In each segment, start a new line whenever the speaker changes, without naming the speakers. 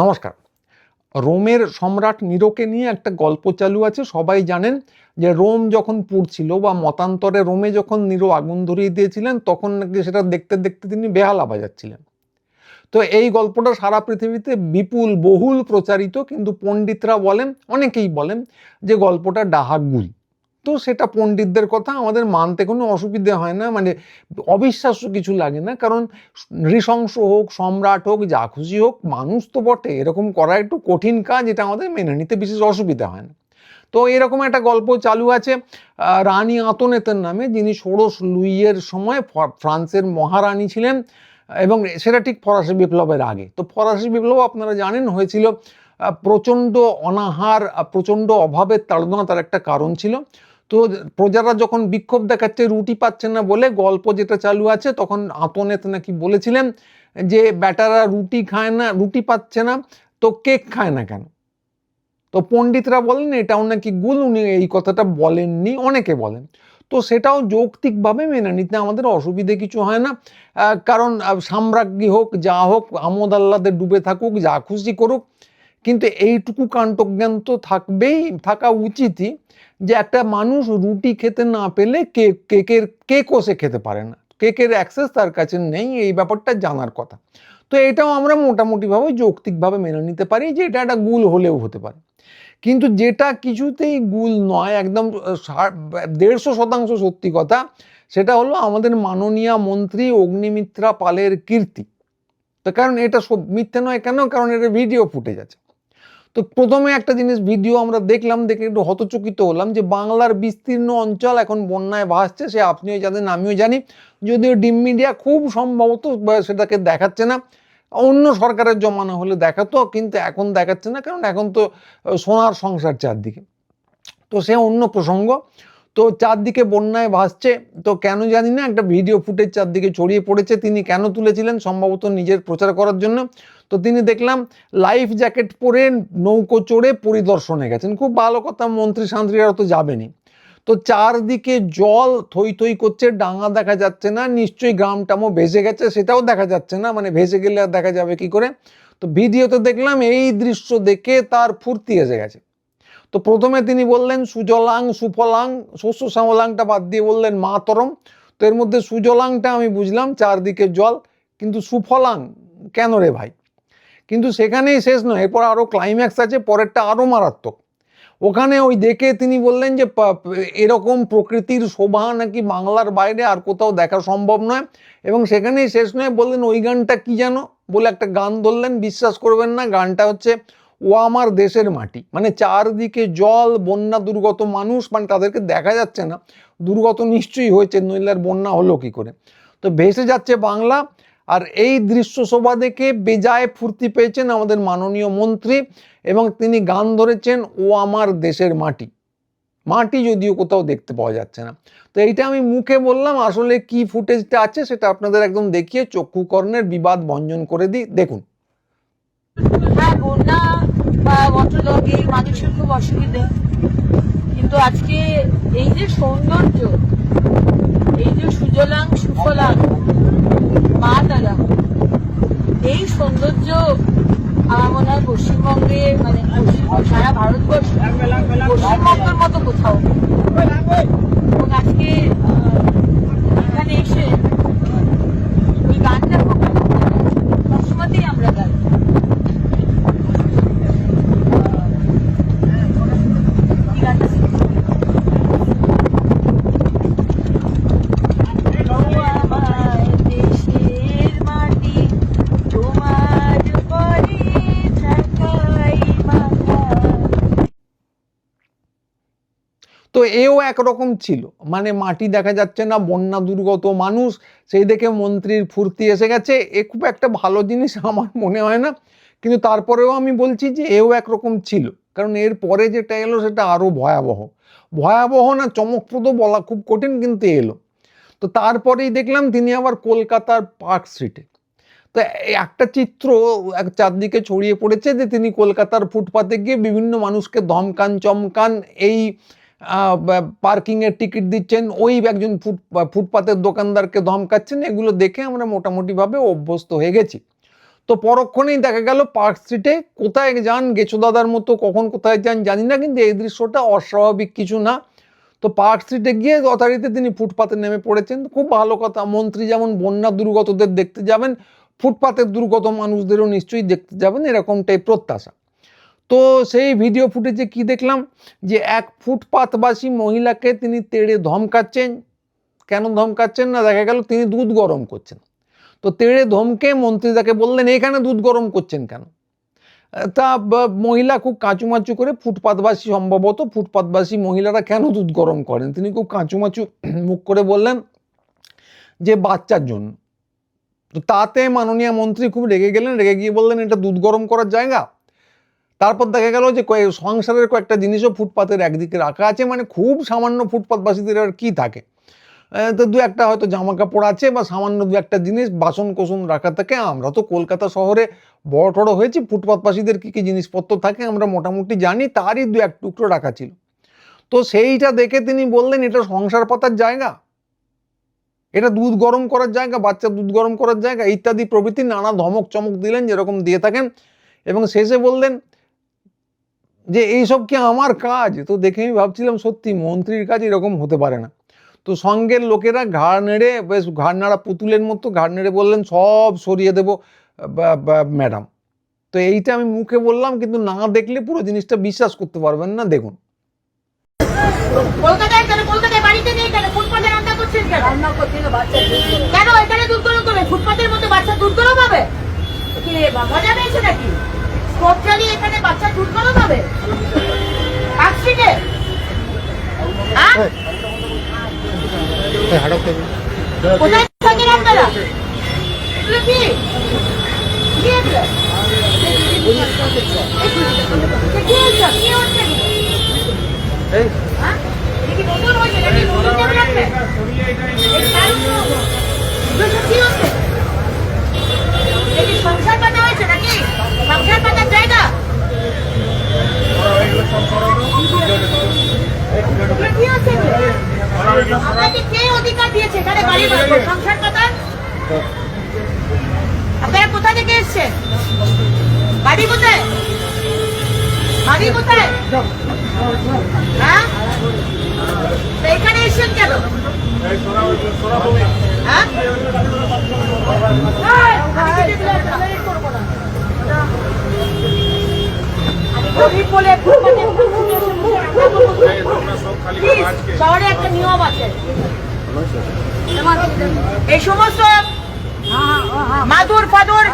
নমস্কার। রোমের সম্রাট নিরোকে নিয়ে একটা গল্প চালু আছে। সবাই জানেন যে রোম যখন পুড়ছিল বা মতান্তরে রোমে যখন নিরো আগুন ধরিয়ে দিয়েছিলেন, তখন নাকি সেটা দেখতে দেখতে তিনি বেহালা বাজাচ্ছিলেন। তো এই গল্পটা সারা পৃথিবীতে বিপুল বহুল প্রচারিত, কিন্তু পণ্ডিতরা বলেন, অনেকেই বলেন যে গল্পটা ডাহাগুল। তো সেটা পণ্ডিতদের কথা, আমাদের মানতে কোনো অসুবিধে হয় না, মানে অবিশ্বাস্য কিছু লাগে না। কারণ নৃশংস হোক, সম্রাট হোক, যা খুশি হোক, মানুষ তো বটে, এরকম করা একটু কঠিন কাজ, এটা আমাদের মেনে নিতে বিশেষ অসুবিধা হয় না। তো এরকম একটা গল্প চালু আছে রানী আতনেতের নামে, যিনি ষোড়শ লুইয়ের সময় ফ্রান্সের মহারানী ছিলেন, এবং সেটা ঠিক ফরাসি বিপ্লবের আগে। তো ফরাসি বিপ্লব আপনারা জানেন হয়েছিল প্রচণ্ড অনাহার, প্রচণ্ড অভাবের তাড়না তার একটা কারণ ছিল। তো প্রজারা যখন বিক্ষোভ দেখাচ্ছে, রুটি পাচ্ছে না বলে, গল্প যেটা চালু আছে, তখন আতনেত নাকি বলেছিলেন যে বেটারা রুটি খায় না, রুটি পাচ্ছে না, তো কেক খায় না কেন? তো পণ্ডিতরা বলেন এটাও নাকি গুল, উনি এই কথাটা বলেননি, অনেকে বলেন। তো সেটাও যৌক্তিকভাবে মেনে নিতে আমাদের অসুবিধে কিছু হয় না। কারণ সাম্রাজ্ঞী হোক, যা হোক, আমোদ আহ্লাদে ডুবে থাকুক, যা খুশি করুক, কিন্তু এইটুকু কাণ্ডজ্ঞান তো থাকবেই, থাকা উচিতই, যে একটা মানুষ রুটি খেতে না পেলে কেকও সে খেতে পারে না, কেকের অ্যাক্সেস তার কাছে নেই, এই ব্যাপারটা জানার কথা। তো এটাও আমরা মোটামুটিভাবে যৌক্তিকভাবে মেনে নিতে পারি যে এটা একটা গুল হলেও হতে পারে। কিন্তু যেটা কিছুতেই গুল নয়, একদম 150% সত্যি কথা, সেটা হলো আমাদের মাননীয় মন্ত্রী অগ্নিমিত্রা পালের কীর্তি। তো কারণ এটা সব মিথ্যে নয় কেন? কারণ এটা ভিডিও ফুটেজ আছে। তো প্রথমে একটা জিনিস ভিডিও আমরা দেখলাম, দেখে একটু হতচকিত হলাম যে বাংলার বিস্তীর্ণ অঞ্চল এখন বন্যায় ভাসছে, সে আপনিও জানেন, আমিও জানি। যদিও ডিম মিডিয়া খুব সম্ভবত সেটাকে দেখাচ্ছে না, অন্য সরকারের জমানা হলে দেখাতো, কিন্তু এখন দেখাচ্ছে না, কারণ এখন তো সোনার সংসার চারদিকে। তো সে অন্য প্রসঙ্গ। তো চারদিকে বন্যায় ভাসছে, তো কেন জানি না একটা ভিডিও ফুটেজ চারদিকে ছড়িয়ে পড়েছে। তিনি কেন তুলেছিলেন? সম্ভবত নিজের প্রচার করার জন্য। তো তিনি দেখলাম লাইফ জ্যাকেট পরে নৌকো চড়ে পরিদর্শনে গেছেন। খুব ভালো কথা, মন্ত্রী সান্ত্রীরা তো যাবেনই। তো চারদিকে জল থই থই করছে, ডাঙা দেখা যাচ্ছে না, নিশ্চয়ই গ্রামটামও ভেসে গেছে, সেটাও দেখা যাচ্ছে না, মানে ভেসে গেলে আর দেখা যাবে কি করে? তো ভিডিওতে দেখলাম এই দৃশ্য দেখে তার ফুর্তি এসে গেছে। তো প্রথমে তিনি বললেন সুজলাং সুফলাং, শস্য শ্যামলাংটা বাদ দিয়ে বললেন মাতরম। তো এর মধ্যে সুজলাংটা আমি বুঝলাম, চারদিকে জল, কিন্তু সুফলাং কেন রে ভাই? কিন্তু সেখানেই শেষ নয়, এরপর আরো ক্লাইম্যাক্স আছে, পরেরটা আরো মারাত্মক। ওখানে ওই দেখে তিনি বললেন যে এরকম প্রকৃতির শোভা নাকি বাংলার বাইরে আর কোথাও দেখা সম্ভব নয়। এবং সেখানেই শেষ নয়, বললেন ওই গানটা কি জানো বলে একটা গান ধরলেন, বিশ্বাস করবেন না, গানটা হচ্ছে ও আমার দেশের মাটি। মানে চারদিকে জল, বন্যা দুর্গত মানুষ, মানে তাদেরকে দেখা যাচ্ছে না, দুর্গত নিশ্চয়ই হয়েছে, নইলে আর বন্যা হলো কি করে? তো ভেসে যাচ্ছে বাংলা। আর এই দৃশ্য শোভা দেখে বেজায় ফুর্তি পেয়েছেন আমাদের মাননীয় মন্ত্রী, এবং তিনি গান ধরেছেন ও আমার দেশের মাটি। মাটি যদিও কোথাও দেখতে পাওয়া যাচ্ছে না। তো এইটা আমি মুখে বললাম, আসলে কি ফুটেজটা আছে সেটা আপনাদের একদম দেখিয়ে চক্ষুকর্ণের বিবাদ ভঞ্জন করে দিই, দেখুন।
হ্যাঁ, বন্যা বা বন্যলোকে মানুষের খুব অসুবিধে, কিন্তু আজকে এই যে সৌন্দর্য, এই যে সুজলাং সুফলাং মা তারা, এই সৌন্দর্য আমার মনে হয় পশ্চিমবঙ্গে, মানে সারা ভারতবর্ষ, পশ্চিমবঙ্গের মতো কোথাও নেই। এবং আজকে এখানে এসে ওই গানটা সবসময়তেই আমরা গাই।
তো এও একরকম ছিল, মানে মাটি দেখা যাচ্ছে না, বন্যা দুর্গত মানুষ, সেই দেখে মন্ত্রীর ফুর্তি এসে গেছে। এ খুব একটা ভালো জিনিস আমার মনে হয় না, কিন্তু তারপরেও আমি বলছি যে এও একরকম ছিল। কারণ এর পরে যেটা এলো সেটা আরো ভয়াবহ। ভয়াবহ না চমকপ্রদ বলা খুব কঠিন, কিন্তু এলো। তো তারপরেই দেখলাম তিনি আবার কলকাতার পার্ক স্ট্রিটে। তো একটা চিত্র চারদিকে ছড়িয়ে পড়েছে যে তিনি কলকাতার ফুটপাতে গিয়ে বিভিন্ন মানুষকে ধমকান চমকান, এই পার্কিংয়ের টিকিট দিচ্ছেন, ওই একজন ফুটপাতের দোকানদারকে ধমকাচ্ছেন। এগুলো দেখে আমরা মোটামুটিভাবে অভ্যস্ত হয়ে গেছি। তো পরক্ষণেই দেখা গেল পার্ক স্ট্রিটে কোথায় যান গেছো দাদার মতো, কখন কোথায় যান জানি না, কিন্তু এই দৃশ্যটা অস্বাভাবিক কিছু না। তো পার্ক স্ট্রিটে গিয়ে যথারীতি তিনি ফুটপাতে নেমে পড়েছেন। খুব ভালো কথা, মন্ত্রী যেমন বন্যা দুর্গতদের দেখতে যাবেন, ফুটপাতের দুর্গত মানুষদেরও নিশ্চয়ই দেখতে যাবেন, এরকমটাই প্রত্যাশা। তো সেই ভিডিও ফুটেজে কি দেখলাম, যে এক ফুটপাতবাসী মহিলাকে তিনি তেড়ে ধমকাচ্ছেন। কেন ধমকাচ্ছেন না, দেখা গেল তিনি দুধ গরম করছেন। তো তেড়ে ধমকে মন্ত্রী তাকে বললেন, এখানে দুধ গরম করছেন কেন? তা মহিলা খুব কাঁচুমাচু করে, ফুটপাতবাসী সম্ভবত, ফুটপাতবাসী মহিলারা কেন দুধ গরম করেন, তিনি খুব কাঁচুমাচু মুখ করে বললেন যে বাচ্চার জন্য। তো তাতে মাননীয় মন্ত্রী খুব রেগে গেলেন, রেগে গিয়ে বললেন এটা দুধ গরম করার জায়গা? তারপর দেখা গেল যে সংসারের কয়েকটা জিনিসও ফুটপাতের একদিকে রাখা আছে, মানে খুব সামান্য ফুটপাতবাসীদের আর কি থাকে, তো দু একটা হয়তো জামা কাপড় আছে বা সামান্য দু একটা জিনিস বাসন কোসন রাখা থাকে। আমরা তো কলকাতা শহরে বড় টড়ো হয়েছি, ফুটপাতবাসীদের কী কী জিনিসপত্র থাকে আমরা মোটামুটি জানি, তারই দু এক টুকরো রাখা ছিল। তো সেইটা দেখে তিনি বললেন এটা সংসার পাতার জায়গা, এটা দুধ গরম করার জায়গা, বাচ্চা দুধ গরম করার জায়গা, ইত্যাদি প্রভৃতি নানা ধমক চমক দিলেন যেরকম দিয়ে থাকেন, এবং শেষে বললেন যে এইসব কি আমার কাজ? তো দেখে আমি ভাবছিলাম সত্যি মন্ত্রীর কাজ এরকম হতে পারে না। তো সঙ্গের লোকেরা ঘাড় নেড়ে, বেশ ঘাড় নাড়া পুতুলের মতো ঘাড় নেড়ে বললেন সব সরিয়ে দেবো ম্যাডাম। তো এইটা আমি মুখে বললাম, কিন্তু না দেখলে পুরো জিনিসটা বিশ্বাস করতে পারবেন না। দেখুন,
কলকাতায় কেন, কলকাতায় বাড়িতে নেই কেন, ফুটপাতে রান্না করছেন কেন? রান্না করছেন বাচ্চা কেন এখানে দুধ গরম করবে? ফুটপাতের মধ্যে বাচ্চা দুধ গরম হবে কি? মজা পেয়েছে নাকি? স্টোভ চালিয়ে এখানে বাচ্চা দুধ গরম হবে পার্ক স্ট্রিটে? হ্যাঁ, কোথায় থাকেন আপনারা? এগুলো কি কি এগুলো? কি হচ্ছে? কি হচ্ছে? হ্যাঁ, এটা কি নতুন হয়েছে নাকি? নতুন করে রাখবেন? এই কারণে এগুলো কি হচ্ছে? এটা কি সংসার পাতা হয়েছে নাকি? সংসার পাতার জায়গা? এগুলো কি হচ্ছে? আপনাকে কে অধিকার দিয়েছে এখানে বাড়ি বানাবো সংসার পাতার? আপনারা কোথা থেকে এসছেন? বাড়ি কোথায়? বাড়ি কোথায়? হ্যাঁ, তো এখানে এসছেন কেন? হ্যাঁ, গরিব বলে শহরে একটা নিয়ম আছে, এই সমস্ত মাদুর ফাদুর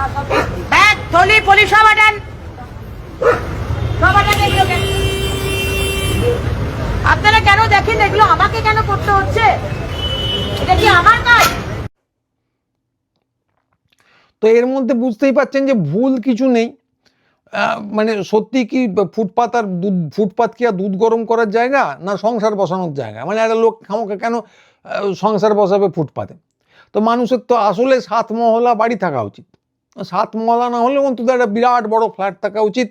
ব্যাগ থলি ফলি সব আনেন, সব আনেন এগুলোকে। আপনারা কেন দেখেন এগুলো আমাকে কেন করতে হচ্ছে? এটা কি আমার কাজ?
তো এর মধ্যে বুঝতেই পাচ্ছেন যে ভুল কিছু নেই। মানে সত্যি কি ফুটপাত আর দুধ, ফুটপাত কি আর দুধ গরম করার জায়গা না সংসার বসানোর জায়গা? মানে একটা লোক খামোকে কেন সংসার বসাবে ফুটপাতে? তো মানুষের তো আসলে 7 মহলা বাড়ি থাকা উচিত, 7 মহলা না হলেও অন্তত একটা বিরাট বড় ফ্ল্যাট থাকা উচিত,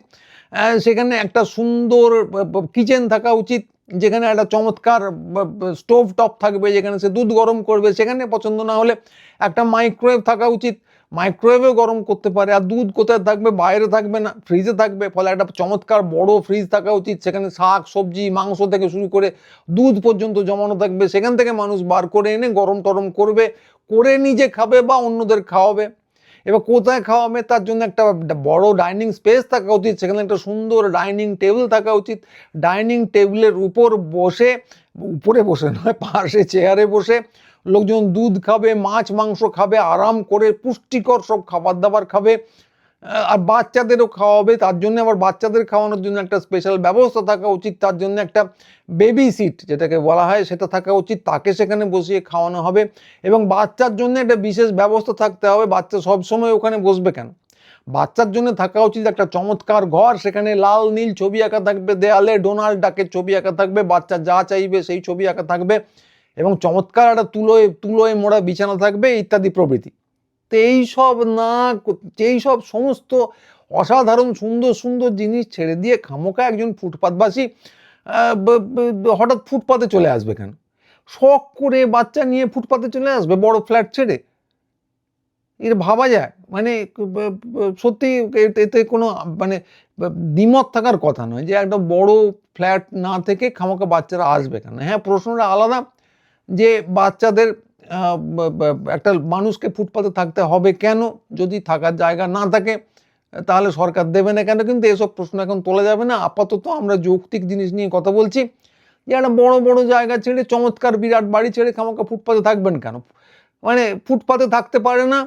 সেখানে একটা সুন্দর কিচেন থাকা উচিত, যেখানে একটা চমৎকার স্টোভ টপ থাকবে, যেখানে সে দুধ গরম করবে, সেখানে পছন্দ না হলে একটা মাইক্রোওয়েভ থাকা উচিত, মাইক্রোওয়েভেও গরম করতে পারে। আর দুধ কোথায় থাকবে? বাইরে থাকবে না, ফ্রিজে থাকবে। ফলে একটা চমৎকার বড় ফ্রিজ থাকা উচিত, সেখানে শাক সবজি মাংস থেকে শুরু করে দুধ পর্যন্ত জমানো থাকবে, সেখান থেকে মানুষ বার করে এনে গরম টরম করবে, করে নিজে খাবে বা অন্যদের খাওয়াবে। এবার কোথায় খাওয়াবে তার জন্য একটা বড় ডাইনিং স্পেস থাকা উচিত, সেখানে একটা সুন্দর ডাইনিং টেবিল থাকা উচিত, ডাইনিং টেবিলের উপর বসে, উপরে বসে নয়, পাশে চেয়ারে বসে লোকজন দুধ খাবে, মাছ মাংস খাবে, আরাম করে পুষ্টিকর সব খাবার দাবার খাবে, আর বাচ্চাদেরও খাওয়াবে। তার জন্য আবার বাচ্চাদের খাওয়ানোর জন্য একটা স্পেশাল ব্যবস্থা থাকা উচিত, তার জন্য একটা বেবি সিট যেটাকে বলা হয় সেটা থাকা উচিত, তাকে সেখানে বসিয়ে খাওয়ানো হবে। এবং বাচ্চার জন্য একটা বিশেষ ব্যবস্থা থাকতে হবে, বাচ্চা সবসময় ওখানে বসবে কেন? বাচ্চার জন্য থাকা উচিত একটা চমৎকার ঘর, সেখানে লাল নীল ছবি আঁকা থাকবে, দেয়ালে ডোনাল্ড ডাকের ছবি আঁকা থাকবে, বাচ্চা যা চাইবে সেই ছবি আঁকা থাকবে, এবং চমৎকার একটা তুলোয় মোড়া বিছানা থাকবে, ইত্যাদি প্রভৃতি। তো এইসব না, এইসব সমস্ত অসাধারণ সুন্দর সুন্দর জিনিস ছেড়ে দিয়ে খামোকা একজন ফুটপাতবাসী হঠাৎ ফুটপাতে চলে আসবে কেন? শখ করে বাচ্চা নিয়ে ফুটপাতে চলে আসবে বড় ফ্ল্যাট ছেড়ে? এটা ভাবা যায়? মানে সত্যি এতে কোনো মানে দ্বিমত থাকার কথা নয় যে একটা বড় ফ্ল্যাট না থেকে খামাখা বাচ্চারা আসবে কেন? হ্যাঁ, প্রশ্নটা আলাদা যে বাচ্চাদের একটা মানুষকে ফুটপাতে থাকতে হবে কেন? যদি থাকার জায়গা না থাকে তাহলে সরকার দেবে না কেন? কিন্তু এসব প্রশ্ন এখন তোলা যাবে না। আপাতত আমরা যৌক্তিক জিনিস নিয়ে কথা বলছি যে একটা বড়, বড় জায়গা ছেড়ে চমৎকার বিরাট বাড়ি ছেড়ে খামাখা ফুটপাতে থাকবেন কেন? মানে ফুটপাতে থাকতে পারে না,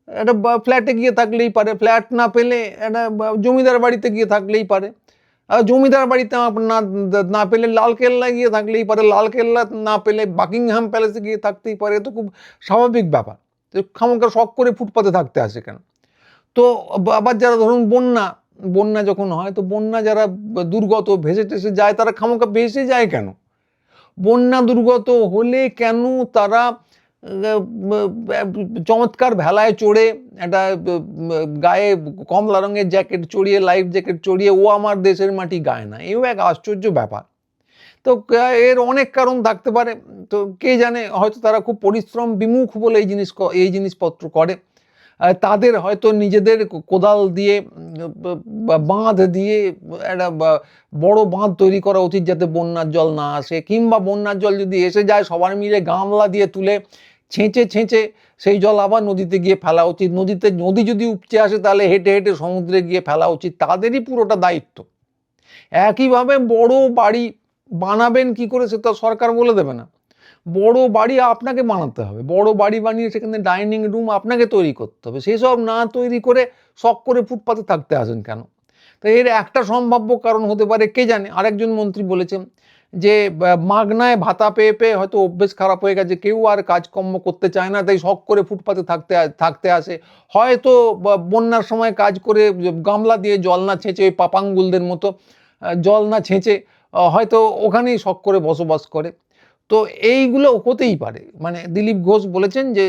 একটা ফ্ল্যাটে গিয়ে থাকলেই পারে। ফ্ল্যাট না পেলে একটা জমিদার বাড়িতে গিয়ে থাকলেই পারে। জমিদার বাড়িতে না পেলে লালকেল্লায় গিয়ে থাকলেই পারে। লালকেল্লা না পেলে বাকিংহাম প্যালেসে গিয়ে থাকতেই পারে। এ তো খুব স্বাভাবিক ব্যাপার। তো খামাখা শখ করে ফুটপাতে থাকতে আসে কেন? তো আবার যারা ধরুন বন্যা যখন হয় তো বন্যা যারা দুর্গত ভেসে টেসে যায় তারা খামাখা ভেসে যায় কেন? বন্যা দুর্গত হলে কেন তারা চমৎকার ভেলায় চড়ে একটা গায়ে কমলা রঙের জ্যাকেট চড়িয়ে লাইফ জ্যাকেট চড়িয়ে ও আমার দেশের মাটি গায় না? এও এক আশ্চর্য ব্যাপার। তো এর অনেক কারণ থাকতে পারে। তো কে জানে, হয়তো তারা খুব পরিশ্রম বিমুখ বলে এই জিনিসপত্র করে। তাদের হয়তো নিজেদের কোদাল দিয়ে বাঁধ দিয়ে একটা বড় বাঁধ তৈরি করা উচিত যাতে বন্যার জল না আসে, কিংবা বন্যার জল যদি এসে যায় সবার মিলে গামলা দিয়ে তুলে ছেঁচে সেই জল আবার নদীতে গিয়ে ফেলা উচিত। নদী যদি উপচে আসে তাহলে হেঁটে হেঁটে সমুদ্রে গিয়ে ফেলা উচিত। তাদেরই পুরোটা দায়িত্ব। একইভাবে বড় বাড়ি বানাবেন কি করে সেটা সরকার বলে দেবে না। বড় বাড়ি আপনাকে বানাতে হবে। বড় বাড়ি বানিয়ে সেখানে ডাইনিং রুম আপনাকে তৈরি করতে হবে। সেসব না তৈরি করে শখ করে ফুটপাতে থাকতে আসেন কেন? তো এর একটা সম্ভাব্য কারণ হতে পারে, কে জানে। আরেকজন মন্ত্রী বলেছেন যে মাগনায় ভাতা পেয়ে পেয়ে হয়তো অভ্যেস খারাপ হয়ে গেছে, কেউ আর কাজকর্ম করতে চায় না, তাই শখ করে ফুটপাতে থাকতে আসে। হয়তো বন্যার সময় কাজ করে গামলা দিয়ে জল না ছেঁচে ওই পাপাঙ্গুলদের মতো জল না ছেঁচে হয়তো ওখানেই শখ করে বসবাস করে। তো এইগুলো হতেই পারে। মানে দিলীপ ঘোষ বলেছেন যে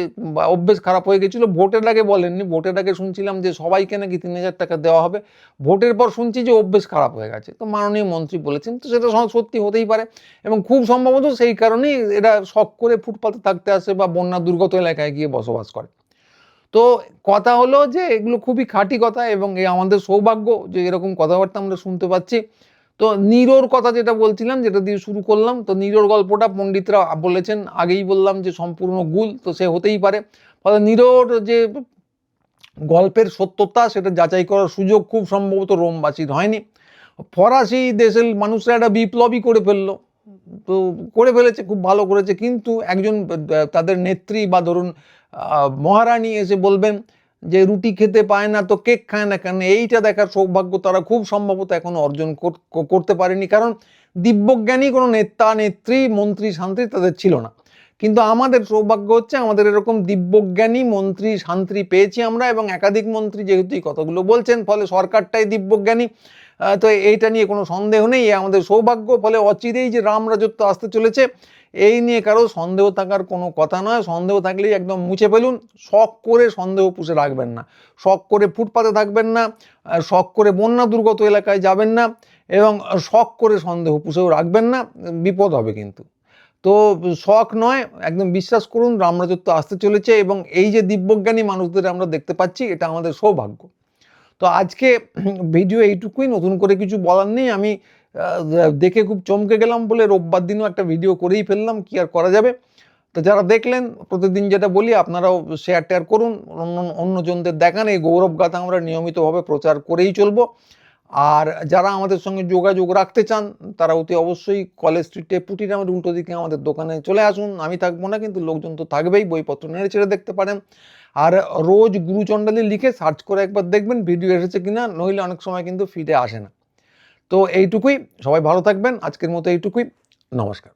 অভ্যেস খারাপ হয়ে গেছিলো। ভোটের আগে বলেননি। ভোটের আগে শুনছিলাম যে সবাইকে নাকি ৩,০০০ টাকা দেওয়া হবে। ভোটের পর শুনছি যে অভ্যেস খারাপ হয়ে গেছে। তো মাননীয় মন্ত্রী বলেছেন, তো সেটা সত্যি হতেই পারে এবং খুব সম্ভবত সেই কারণেই এরা শখ করে ফুটপাতে থাকতে আসে বা বন্যা দুর্গত এলাকায় গিয়ে বসবাস করে। তো কথা হলো যে এগুলো খুবই খাঁটি কথা এবং আমাদের সৌভাগ্য যে এরকম কথাবার্তা আমরা শুনতে পাচ্ছি। তো নিরোর কথা যেটা বলছিলাম, যেটা দিয়ে শুরু করলাম, তো নিরোর গল্পটা পণ্ডিতরা বলেছেন, আগেই বললাম যে সম্পূর্ণ গুল, তো সে হতেই পারে। ফলে নিরোর যে গল্পের সত্যতা সেটা যাচাই করার সুযোগ খুব সম্ভবত রোমবাসীর হয়নি। ফরাসি দেশের মানুষরা একটা বিপ্লবই করে ফেললো, তো করে ফেলেছে, খুব ভালো করেছে। কিন্তু একজন তাদের নেত্রী বা ধরুন মহারানী এসে বলবেন যে রুটি খেতে পায় না তো কেক খায় না কেন, এইটা দেখার সৌভাগ্য তারা খুব সম্ভবত এখনো অর্জন করতে পারেনি, কারণ দিব্যজ্ঞানী কোনো নেতা নেত্রী মন্ত্রী শান্ত্রী তাদের ছিল না। কিন্তু আমাদের সৌভাগ্য হচ্ছে আমাদের এরকম দিব্যজ্ঞানী মন্ত্রী শান্ত্রী পেয়েছি আমরা, এবং একাধিক মন্ত্রী যেহেতু এই কথাগুলো বলছেন, ফলে সরকারটাই দিব্যজ্ঞানী। তো এইটা নিয়ে কোনো সন্দেহ নেই, আমাদের সৌভাগ্য। ফলে অচিরেই যে রাম রাজত্ব আসতে চলেছে এই নিয়ে কারো সন্দেহ থাকার কোনো কথা নয়। সন্দেহ থাকলেই একদম মুছে ফেলুন। শখ করে সন্দেহ পুষে রাখবেন না, শখ করে ফুটপাতে থাকবেন না, শখ করে বন্যা দুর্গত এলাকায় যাবেন না, এবং শখ করে সন্দেহ পুষেও রাখবেন না, বিপদ হবে কিন্তু। তো শখ নয়, একদম বিশ্বাস করুন রাম রাজত্ব আসতে চলেছে, এবং এই যে দিব্যজ্ঞানী মানুষদের আমরা দেখতে পাচ্ছি এটা আমাদের সৌভাগ্য। তো আজকে ভিডিও এইটুকুই, নতুন করে কিছু বলার নেই। আমি দেখে খুব চমকে গেলাম বলে রোববার দিনও একটা ভিডিও করেই ফেললাম, কি আর করা যাবে। তো যারা দেখলেন, প্রতিদিন যেটা বলি আপনারাও শেয়ার করুন, অন্যজনদের দেখান। এই গৌরব গাথা আমরা নিয়মিতভাবে প্রচার করেই চলবো। আর যারা আমাদের সঙ্গে যোগাযোগ রাখতে চান তারা অতি অবশ্যই কলেজ স্ট্রিটে পুটিরামের উল্টো দিকে আমাদের দোকানে চলে আসুন। আমি থাকবো না, কিন্তু লোকজন তো থাকবেই, বইপত্র নেড়ে ছেড়ে দেখতে পারেন। আর রোজ গুরুচণ্ডালী লিখে সার্চ করে একবার দেখবেন ভিডিও এসেছে কিনা, নইলে অনেক সময় কিন্তু ফিডে আসে না। তো এইটুকুই, সবাই ভালো থাকবেন। আজকের মতো এইটুকুই, নমস্কার।